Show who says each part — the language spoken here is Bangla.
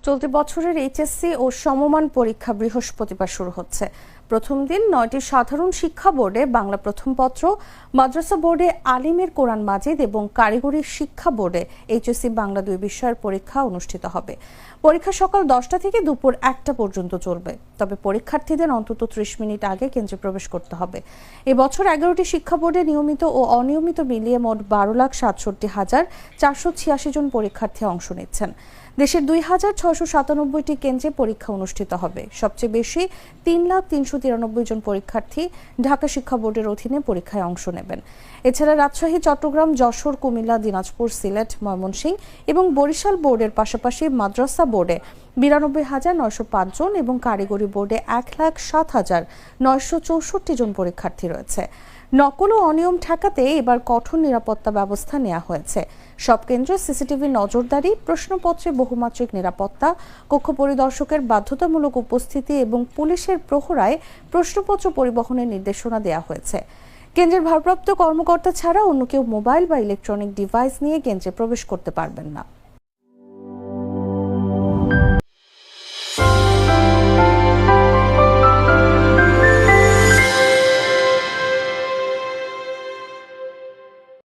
Speaker 1: চলতি বছরের এইচএসসি ও সমমান পরীক্ষা বৃহস্পতিবার শুরু হচ্ছে। প্রথম দিন 9টি সাধারণ শিক্ষা বোর্ডে বাংলা প্রথম পত্র, মাদ্রাসা বোর্ডে আলিমের কোরআন মাজিদ এবং কারিগরি শিক্ষা বোর্ডে এইচএসসি বাংলা 2 বিষয়ের পরীক্ষা অনুষ্ঠিত হবে। পরীক্ষা সকাল 10টা থেকে দুপুর 1টা পর্যন্ত চলবে। তবে পরীক্ষার্থীদের অন্তত 30 মিনিট আগে কেন্দ্রে প্রবেশ করতে হবে। এবছর 11টি শিক্ষা বোর্ডে নিয়মিত ও অনিয়মিত মিলিয়ে মোট 12,67,486 জন পরীক্ষার্থী অংশ নিচ্ছেন। দেশের 2,697টি কেন্দ্রে পরীক্ষা অনুষ্ঠিত হবে। সবচেয়ে বেশি 3,393 জন পরীক্ষার্থী ঢাকা শিক্ষা বোর্ডের অধীনে পরীক্ষায় অংশ নেবেন। এছাড়া রাজশাহী, চট্টগ্রাম, যশোর, কুমিল্লা, দিনাজপুর, সিলেট, ময়মনসিংহ এবং বরিশাল বোর্ডের পাশাপাশি মাদ্রাসা বোর্ডে 92,905 জন এবং কারিগরি বোর্ডে 1,07,964 জন পরীক্ষার্থী রয়েছে। নকল ও অনিয়ম ঠেকাতে এবার কঠোর নিরাপত্তা ব্যবস্থা নেওয়া হয়েছে। সব কেন্দ্রে সিসিটিভি নজরদারি, প্রশ্নপত্রে বহুমাত্রিক নিরাপত্তা, কক্ষ পরিদর্শকের বাধ্যতামূলক উপস্থিতি এবং পুলিশের প্রহরায় প্রশ্নপত্র পরিবহনের নির্দেশনা দেওয়া হয়েছে। কেন্দ্রের ভারপ্রাপ্ত কর্মকর্তা ছাড়া অন্য কেউ মোবাইল বা ইলেকট্রনিক ডিভাইস নিয়ে কেন্দ্রে প্রবেশ করতে পারবেন না।